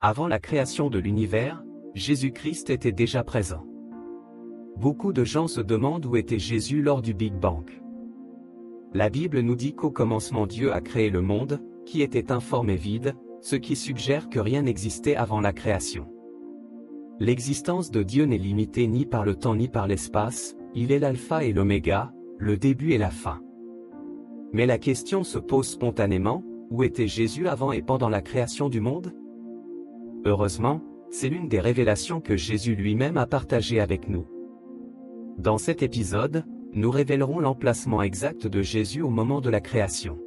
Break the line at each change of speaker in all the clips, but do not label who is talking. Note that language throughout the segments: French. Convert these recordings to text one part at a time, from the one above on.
Avant la création de l'univers, Jésus-Christ était déjà présent. Beaucoup de gens se demandent où était Jésus lors du Big Bang. La Bible nous dit qu'au commencement Dieu a créé le monde, qui était informe et vide, ce qui suggère que rien n'existait avant la création. L'existence de Dieu n'est limitée ni par le temps ni par l'espace, il est l'alpha et l'oméga, le début et la fin. Mais la question se pose spontanément, où était Jésus avant et pendant la création du monde? Heureusement, c'est l'une des révélations que Jésus lui-même a partagées avec nous. Dans cet épisode, nous révélerons l'emplacement exact de Jésus au moment de la création.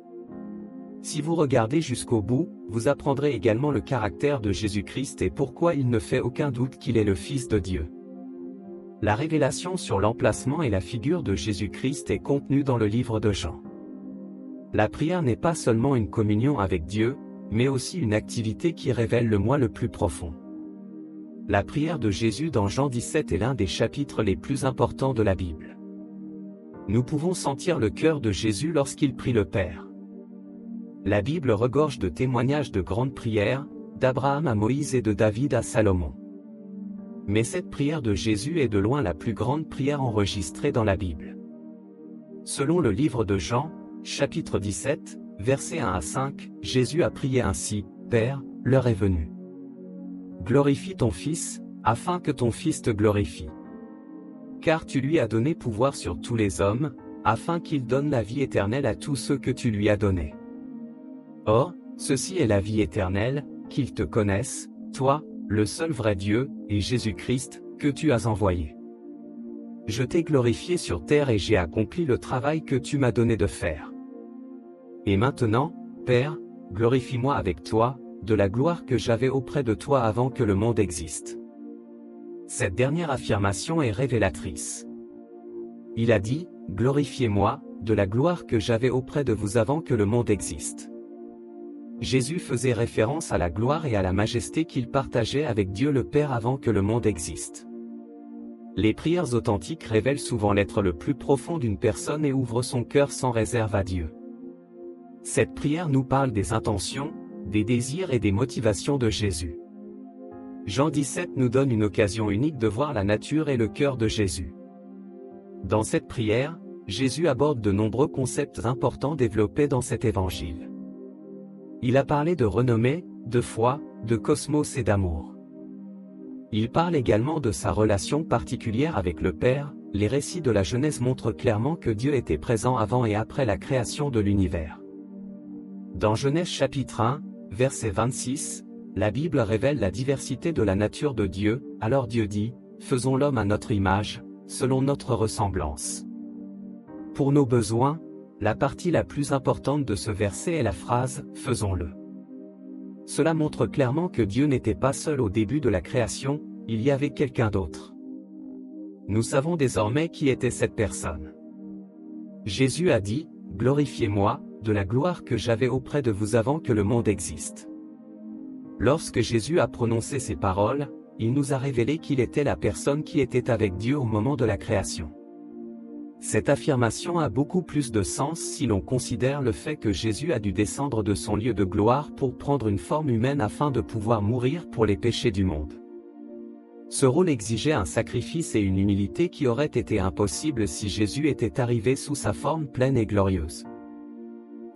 Si vous regardez jusqu'au bout, vous apprendrez également le caractère de Jésus-Christ et pourquoi il ne fait aucun doute qu'il est le Fils de Dieu. La révélation sur l'emplacement et la figure de Jésus-Christ est contenue dans le livre de Jean. La prière n'est pas seulement une communion avec Dieu, mais aussi une activité qui révèle le moi le plus profond. La prière de Jésus dans Jean 17 est l'un des chapitres les plus importants de la Bible. Nous pouvons sentir le cœur de Jésus lorsqu'il prie le Père. La Bible regorge de témoignages de grandes prières, d'Abraham à Moïse et de David à Salomon. Mais cette prière de Jésus est de loin la plus grande prière enregistrée dans la Bible. Selon le livre de Jean, chapitre 17, versets 1 à 5, Jésus a prié ainsi, « Père, l'heure est venue. Glorifie ton Fils, afin que ton Fils te glorifie. Car tu lui as donné pouvoir sur tous les hommes, afin qu'il donne la vie éternelle à tous ceux que tu lui as donnés. Or, ceci est la vie éternelle, qu'ils te connaissent, toi, le seul vrai Dieu, et Jésus-Christ, que tu as envoyé. Je t'ai glorifié sur terre et j'ai accompli le travail que tu m'as donné de faire. Et maintenant, Père, glorifie-moi avec toi, de la gloire que j'avais auprès de toi avant que le monde existe. » Cette dernière affirmation est révélatrice. Il a dit, « Glorifiez-moi, de la gloire que j'avais auprès de vous avant que le monde existe. » Jésus faisait référence à la gloire et à la majesté qu'il partageait avec Dieu le Père avant que le monde existe. Les prières authentiques révèlent souvent l'être le plus profond d'une personne et ouvrent son cœur sans réserve à Dieu. Cette prière nous parle des intentions, des désirs et des motivations de Jésus. Jean 17 nous donne une occasion unique de voir la nature et le cœur de Jésus. Dans cette prière, Jésus aborde de nombreux concepts importants développés dans cet évangile. Il a parlé de renommée, de foi, de cosmos et d'amour. Il parle également de sa relation particulière avec le Père. Les récits de la Genèse montrent clairement que Dieu était présent avant et après la création de l'univers. Dans Genèse chapitre 1, verset 26, la Bible révèle la diversité de la nature de Dieu. Alors Dieu dit, « Faisons l'homme à notre image, selon notre ressemblance. » Pour nos besoins, la partie la plus importante de ce verset est la phrase « Faisons-le ». Cela montre clairement que Dieu n'était pas seul au début de la création, il y avait quelqu'un d'autre. Nous savons désormais qui était cette personne. Jésus a dit, « Glorifiez-moi, de la gloire que j'avais auprès de vous avant que le monde existe. » Lorsque Jésus a prononcé ces paroles, il nous a révélé qu'il était la personne qui était avec Dieu au moment de la création. Cette affirmation a beaucoup plus de sens si l'on considère le fait que Jésus a dû descendre de son lieu de gloire pour prendre une forme humaine afin de pouvoir mourir pour les péchés du monde. Ce rôle exigeait un sacrifice et une humilité qui auraient été impossibles si Jésus était arrivé sous sa forme pleine et glorieuse.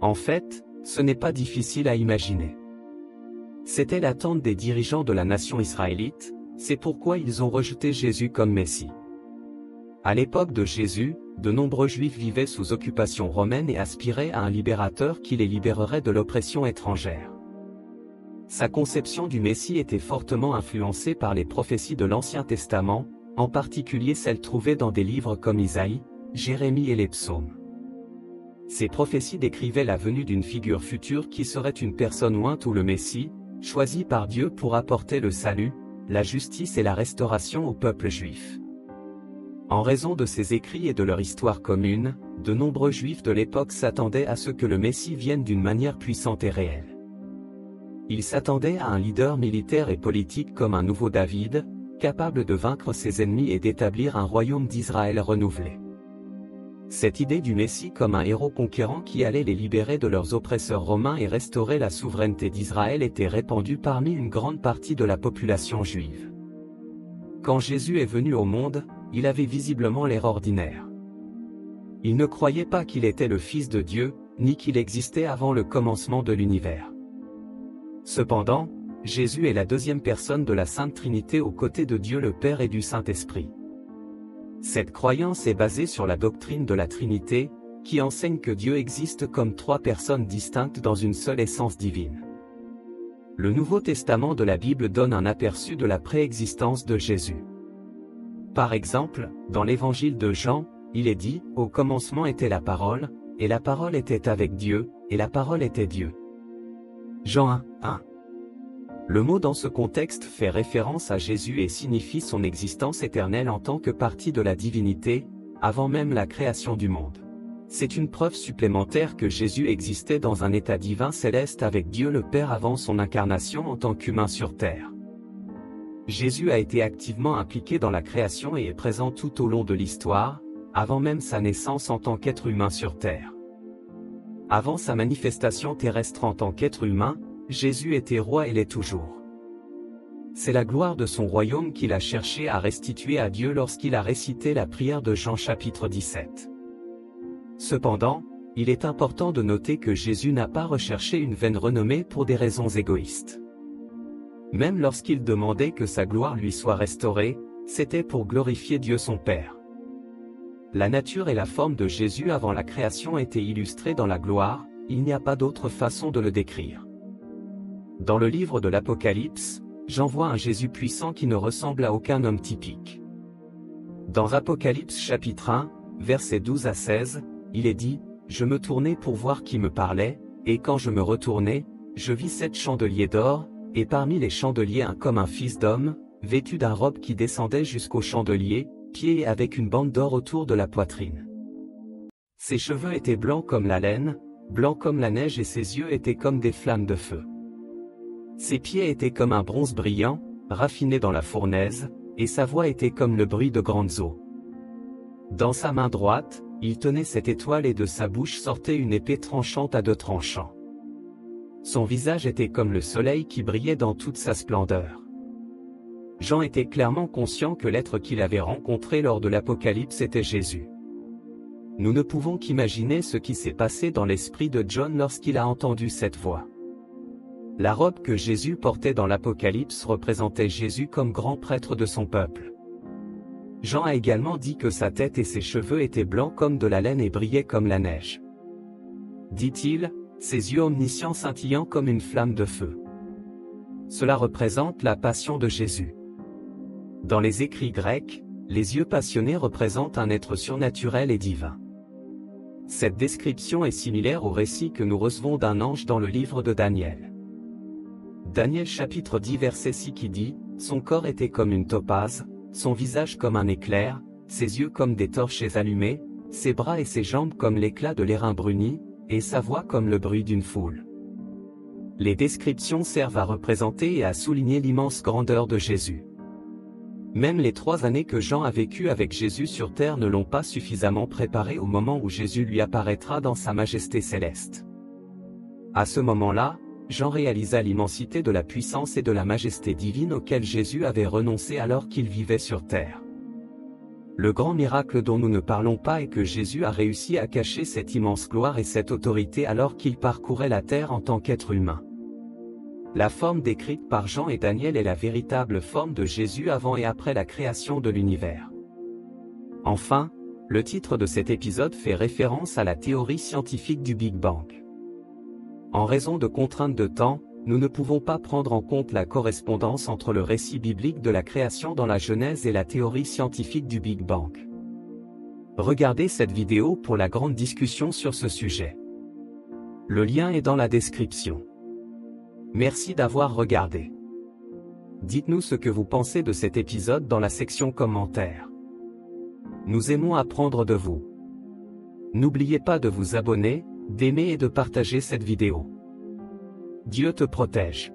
En fait, ce n'est pas difficile à imaginer. C'était l'attente des dirigeants de la nation israélite, c'est pourquoi ils ont rejeté Jésus comme Messie. À l'époque de Jésus, de nombreux Juifs vivaient sous occupation romaine et aspiraient à un libérateur qui les libérerait de l'oppression étrangère. Sa conception du Messie était fortement influencée par les prophéties de l'Ancien Testament, en particulier celles trouvées dans des livres comme Isaïe, Jérémie et les Psaumes. Ces prophéties décrivaient la venue d'une figure future qui serait une personne ointe ou le Messie, choisi par Dieu pour apporter le salut, la justice et la restauration au peuple juif. En raison de ces écrits et de leur histoire commune, de nombreux Juifs de l'époque s'attendaient à ce que le Messie vienne d'une manière puissante et réelle. Ils s'attendaient à un leader militaire et politique comme un nouveau David, capable de vaincre ses ennemis et d'établir un royaume d'Israël renouvelé. Cette idée du Messie comme un héros conquérant qui allait les libérer de leurs oppresseurs romains et restaurer la souveraineté d'Israël était répandue parmi une grande partie de la population juive. Quand Jésus est venu au monde, il avait visiblement l'air ordinaire. Il ne croyait pas qu'il était le Fils de Dieu, ni qu'il existait avant le commencement de l'univers. Cependant, Jésus est la deuxième personne de la Sainte Trinité aux côtés de Dieu le Père et du Saint-Esprit. Cette croyance est basée sur la doctrine de la Trinité, qui enseigne que Dieu existe comme trois personnes distinctes dans une seule essence divine. Le Nouveau Testament de la Bible donne un aperçu de la préexistence de Jésus. Par exemple, dans l'Évangile de Jean, il est dit « Au commencement était la parole, et la parole était avec Dieu, et la parole était Dieu. » Jean 1, 1. Le mot dans ce contexte fait référence à Jésus et signifie son existence éternelle en tant que partie de la divinité, avant même la création du monde. C'est une preuve supplémentaire que Jésus existait dans un état divin céleste avec Dieu le Père avant son incarnation en tant qu'humain sur terre. Jésus a été activement impliqué dans la création et est présent tout au long de l'histoire, avant même sa naissance en tant qu'être humain sur terre. Avant sa manifestation terrestre en tant qu'être humain, Jésus était roi et l'est toujours. C'est la gloire de son royaume qu'il a cherché à restituer à Dieu lorsqu'il a récité la prière de Jean chapitre 17. Cependant, il est important de noter que Jésus n'a pas recherché une vaine renommée pour des raisons égoïstes. Même lorsqu'il demandait que sa gloire lui soit restaurée, c'était pour glorifier Dieu son Père. La nature et la forme de Jésus avant la création étaient illustrées dans la gloire, il n'y a pas d'autre façon de le décrire. Dans le livre de l'Apocalypse, Jean voit un Jésus puissant qui ne ressemble à aucun homme typique. Dans Apocalypse chapitre 1, versets 12 à 16, il est dit « Je me tournai pour voir qui me parlait, et quand je me retournai, je vis 7 chandeliers d'or, et parmi les chandeliers un comme un fils d'homme, vêtu d'un robe qui descendait jusqu'au chandelier, pieds et avec une bande d'or autour de la poitrine. Ses cheveux étaient blancs comme la laine, blancs comme la neige et ses yeux étaient comme des flammes de feu. Ses pieds étaient comme un bronze brillant, raffiné dans la fournaise, et sa voix était comme le bruit de grandes eaux. Dans sa main droite, il tenait 7 étoiles et de sa bouche sortait une épée tranchante à 2 tranchants. Son visage était comme le soleil qui brillait dans toute sa splendeur. Jean était clairement conscient que l'être qu'il avait rencontré lors de l'Apocalypse était Jésus. Nous ne pouvons qu'imaginer ce qui s'est passé dans l'esprit de John lorsqu'il a entendu cette voix. La robe que Jésus portait dans l'Apocalypse représentait Jésus comme grand prêtre de son peuple. Jean a également dit que sa tête et ses cheveux étaient blancs comme de la laine et brillaient comme la neige. Dit-il, ses yeux omniscients scintillant comme une flamme de feu. Cela représente la passion de Jésus. Dans les écrits grecs, les yeux passionnés représentent un être surnaturel et divin. Cette description est similaire au récit que nous recevons d'un ange dans le livre de Daniel. Daniel chapitre 10 verset 6 qui dit « Son corps était comme une topaze, son visage comme un éclair, ses yeux comme des torches allumées, ses bras et ses jambes comme l'éclat de l'airain bruni, et sa voix comme le bruit d'une foule. » Les descriptions servent à représenter et à souligner l'immense grandeur de Jésus. Même les 3 années que Jean a vécues avec Jésus sur terre ne l'ont pas suffisamment préparé au moment où Jésus lui apparaîtra dans sa majesté céleste. À ce moment-là, Jean réalisa l'immensité de la puissance et de la majesté divine auxquelles Jésus avait renoncé alors qu'il vivait sur terre. Le grand miracle dont nous ne parlons pas est que Jésus a réussi à cacher cette immense gloire et cette autorité alors qu'il parcourait la terre en tant qu'être humain. La forme décrite par Jean et Daniel est la véritable forme de Jésus avant et après la création de l'univers. Enfin, le titre de cet épisode fait référence à la théorie scientifique du Big Bang. En raison de contraintes de temps, nous ne pouvons pas prendre en compte la correspondance entre le récit biblique de la création dans la Genèse et la théorie scientifique du Big Bang. Regardez cette vidéo pour la grande discussion sur ce sujet. Le lien est dans la description. Merci d'avoir regardé. Dites-nous ce que vous pensez de cet épisode dans la section commentaires. Nous aimons apprendre de vous. N'oubliez pas de vous abonner, d'aimer et de partager cette vidéo. Dieu te protège.